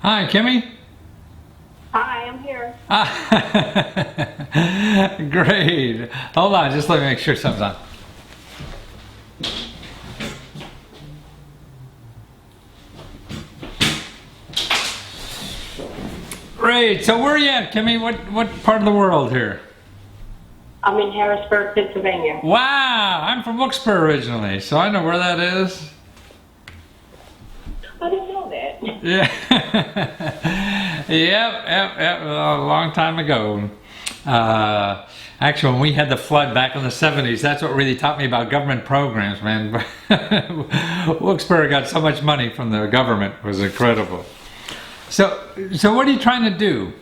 Hi, Kimmy. Hi, I'm here. Great. Hold on, just let me make sure something's on. Great. So where are you at, Kimmy? What part of the world here? I'm in Harrisburg, Pennsylvania. Wow, I'm from Wilkes-Barre originally, so I know where that is. I didn't know that. Yeah. yep. A long time ago. Actually, when we had the flood back in the 70s, that's what really taught me about government programs, man. Wilkes-Barre got so much money from the government. It was incredible. So what are you trying to do?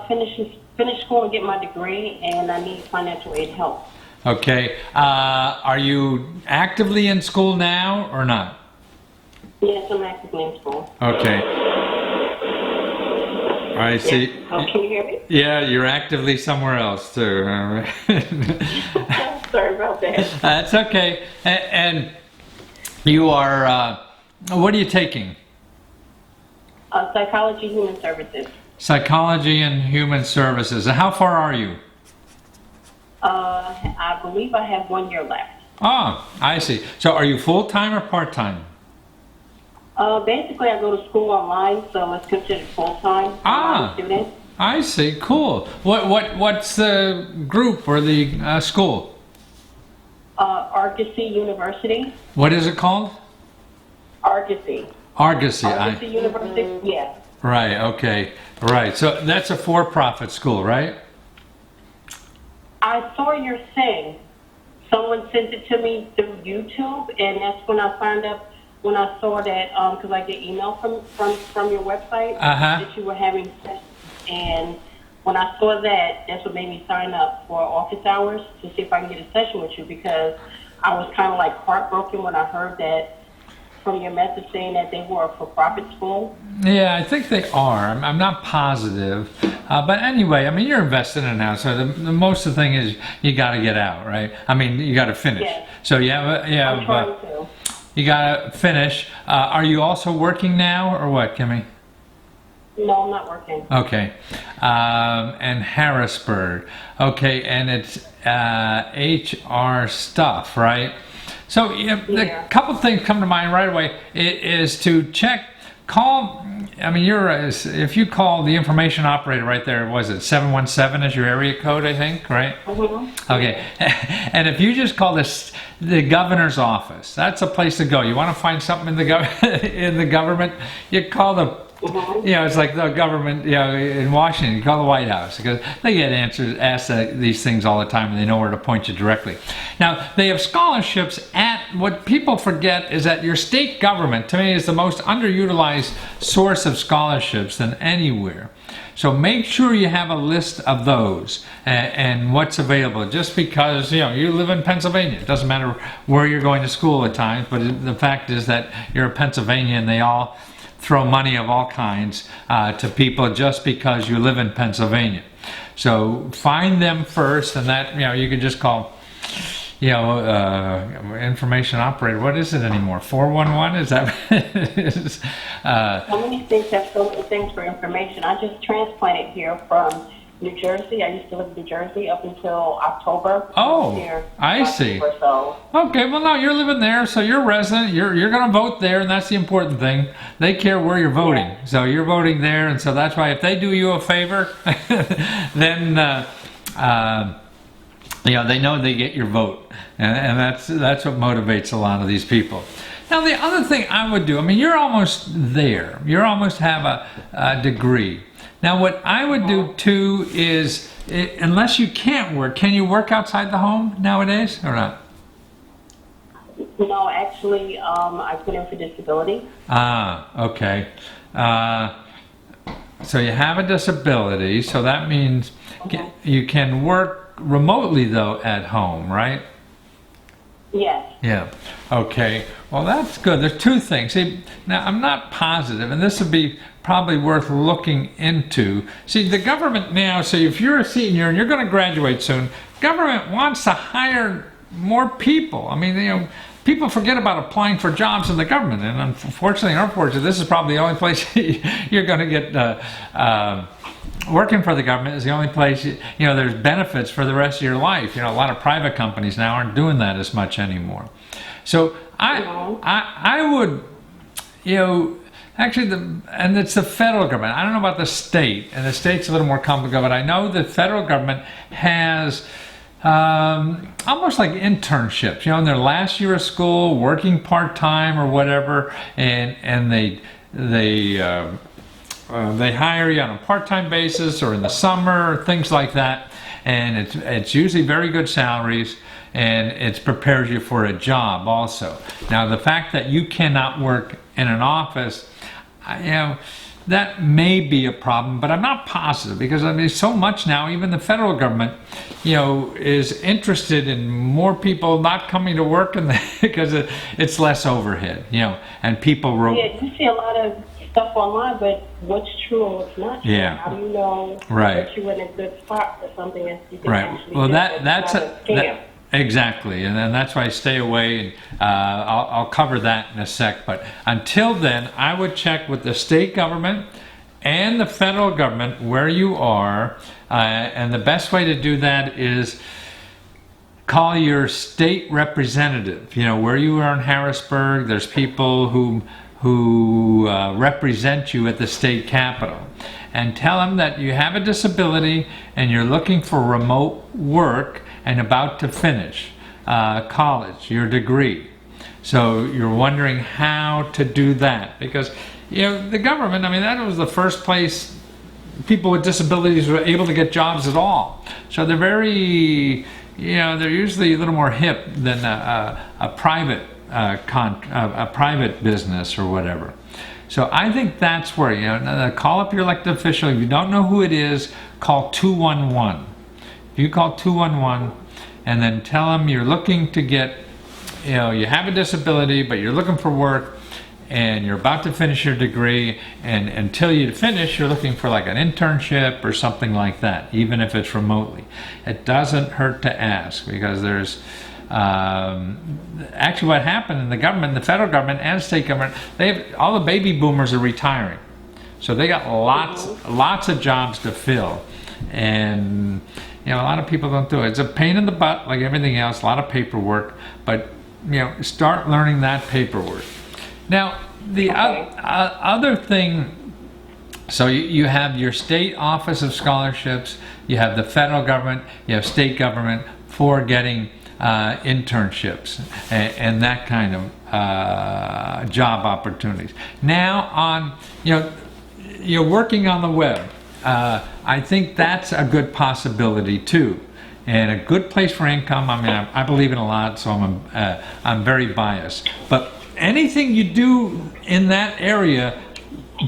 Finish school and get my degree, and I need financial aid help. Okay. Are you actively in school now or not? Yes, I'm actively in school. Okay. I see. Yes. Oh, can you hear me? Yeah, you're actively somewhere else too. Sorry about that. That's okay. And you are, what are you taking? Psychology, human services. Psychology and human services. And how far are you? I believe I have 1 year left. Oh, I see. So are you full-time or part-time? Basically, I go to school online, so it's considered full-time. I'm a student. I see. Cool. What's the group or the school? Argosy University. What is it called? Argosy. Argosy. Argosy University. Yeah. Right. Okay. Right. So that's a for-profit school, right? I saw your thing. Someone sent it to me through YouTube, and that's when I found out. When I saw that, because I get email from your website that you were having sessions, and when I saw that, that's what made me sign up for office hours to see if I can get a session with you, because I was kind of like heartbroken when I heard that from your message saying that they were a for-profit school. Yeah, I think they are. I'm not positive, but anyway, I mean, you're invested in it now, so the most of the thing is you got to get out, right? I mean, you got to finish. Yes. So you have I'm trying to. You gotta finish. Are you also working now, or what, Kimmy? No, I'm not working. Okay. And Harrisburg. Okay, and it's HR stuff, right? So a couple things come to mind right away. It is to call. I mean, if you call the information operator right there, was it 717 is your area code, I think, right? Mm-hmm. Okay, and if you just call the governor's office, that's a place to go. You want to find something in the government, you call the. Mm-hmm. It's like the government, in Washington, you call the White House because they get asked these things all the time, and they know where to point you directly. Now, they have scholarships what people forget is that your state government, to me, is the most underutilized source of scholarships than anywhere. So make sure you have a list of those and what's available. Just because, you live in Pennsylvania, it doesn't matter where you're going to school at times, but the fact is that you're a Pennsylvania and they all throw money of all kinds to people just because you live in Pennsylvania. So find them first, and that you can just call information operator. What is it anymore? 411? Is that? So many states have so many things for information. I just transplanted here from New Jersey. I used to live in New Jersey up until October. Oh, here, I see. So. Okay, well, no, you're living there, so you're a resident. You're going to vote there, and that's the important thing. They care where you're voting, so you're voting there, and so that's why if they do you a favor, then they know they get your vote, and that's what motivates a lot of these people. Now, the other thing I would do, I mean, you're almost there. You almost have a degree. Now, what I would do too is, unless you can't work, can you work outside the home nowadays or not? No, actually, I put in for disability. Okay. So you have a disability, so that means you can work remotely though at home, right? Yes. Yeah. Okay. Well, that's good. There's two things. See, now I'm not positive, and this would be probably worth looking into. See, the government now, so if you're a senior and you're going to graduate soon, government wants to hire more people. I mean, people forget about applying for jobs in the government, and unfortunately or unfortunately, this is probably the only place you're going to get working for the government is the only place, there's benefits for the rest of your life. A lot of private companies now aren't doing that as much anymore. So I would, actually, and it's the federal government. I don't know about the state, and the state's a little more complicated, but I know the federal government has almost like internships, in their last year of school, working part-time or whatever, and they hire you on a part-time basis or in the summer, things like that, and it's usually very good salaries, and it prepares you for a job also. Now, the fact that you cannot work in an office, that may be a problem, but I'm not positive, because so much now, even the federal government, is interested in more people not coming to work, because it's less overhead, and people Yeah, you see a lot of stuff online, but what's true or what's not true? Yeah. How do you know that you're in a good spot for something that you can actually do? That's not a scam. Exactly, and then that's why I stay away, and I'll cover that in a sec. But until then, I would check with the state government and the federal government where you are, and the best way to do that is call your state representative. Where you are in Harrisburg, there's people who represent you at the state capitol, and tell them that you have a disability and you're looking for remote work and about to finish college, your degree. So you're wondering how to do that, because the government, that was the first place people with disabilities were able to get jobs at all. So they're very, they're usually a little more hip than a private business or whatever. So I think that's where, call up your elected official. If you don't know who it is, call 211. If you call 211 and then tell them you're looking to get, you have a disability, but you're looking for work, and you're about to finish your degree, and until you finish, you're looking for like an internship or something like that, even if it's remotely. It doesn't hurt to ask, because there's actually what happened in the government, the federal government and state government, all the baby boomers are retiring, so they got lots of jobs to fill, and a lot of people don't do it. It's a pain in the butt, like everything else, a lot of paperwork, but start learning that paperwork. Now, the other thing, so you have your state office of scholarships, you have the federal government, you have state government for getting internships and that kind of job opportunities. Now, you're working on the web. I think that's a good possibility too, and a good place for income. I believe in a lot, so I'm very biased. But anything you do in that area,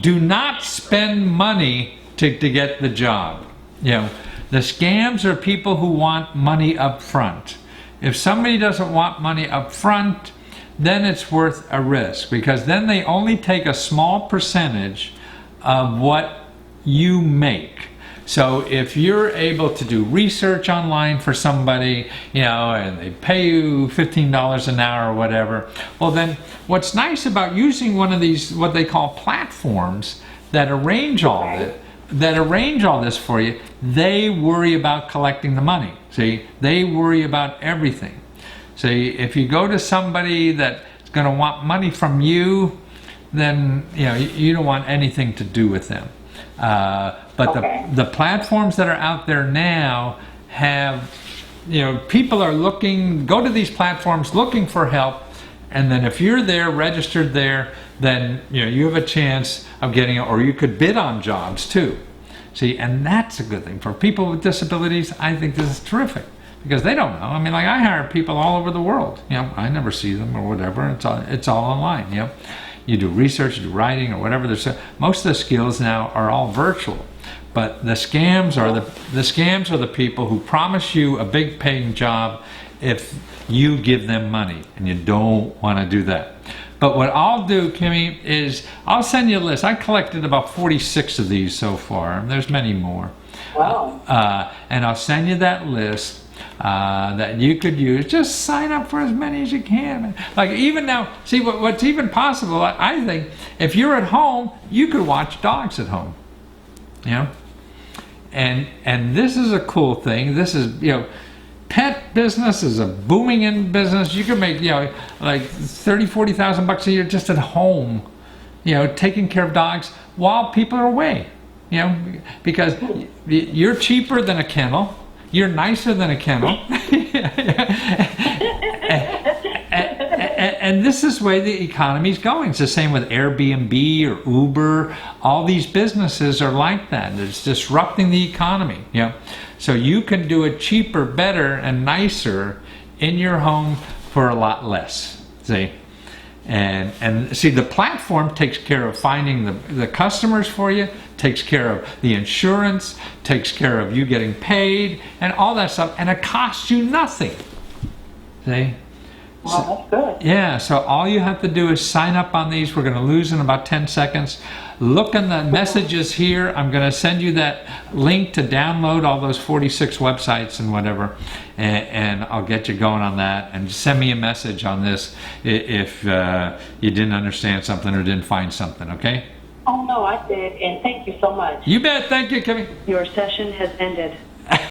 do not spend money to get the job. The scams are people who want money up front. If somebody doesn't want money up front, then it's worth a risk, because then they only take a small percentage of what you make. So if you're able to do research online for somebody, and they pay you $15 an hour or whatever, well then what's nice about using one of these, what they call platforms that arrange all this for you, they worry about collecting the money. See, they worry about everything. See, if you go to somebody that's going to want money from you, then you don't want anything to do with them. But the platforms that are out there now have, people are go to these platforms looking for help, and then if you're there, registered there, then you have a chance of getting it, or you could bid on jobs too. See, and that's a good thing. For people with disabilities, I think this is terrific, because they don't know. I hire people all over the world. I never see them or whatever. It's all online. You do research, you do writing or whatever. Most of the skills now are all virtual. But the scams are the people who promise you a big paying job if you give them money, and you don't want to do that. But what I'll do, Kimmy, is I'll send you a list. I collected about 46 of these so far. There's many more. Wow. And I'll send you that list that you could use. Just sign up for as many as you can. Like even now, see what's even possible. I think if you're at home, you could watch dogs at home. You know, and this is a cool thing. This is, you know, pet business is a booming in business. You can make, you know, like $30,000-$40,000 a year just at home, you know, taking care of dogs while people are away, you know, because you're cheaper than a kennel, you're nicer than a kennel, and this is the way the economy's going. It's the same with Airbnb or Uber. All these businesses are like that. It's disrupting the economy, you know. So you can do it cheaper, better, and nicer in your home for a lot less. See? And see, the platform takes care of finding the customers for you, takes care of the insurance, takes care of you getting paid, and all that stuff, and it costs you nothing. See? Well, that's good. Yeah, so all you have to do is sign up on these. We're going to lose in about 10 seconds. Look in the messages here. I'm going to send you that link to download all those 46 websites and whatever, and I'll get you going on that. And send me a message on this if you didn't understand something or didn't find something, okay? Oh, no, I did, and thank you so much. You bet. Thank you, Kimmy. Your session has ended.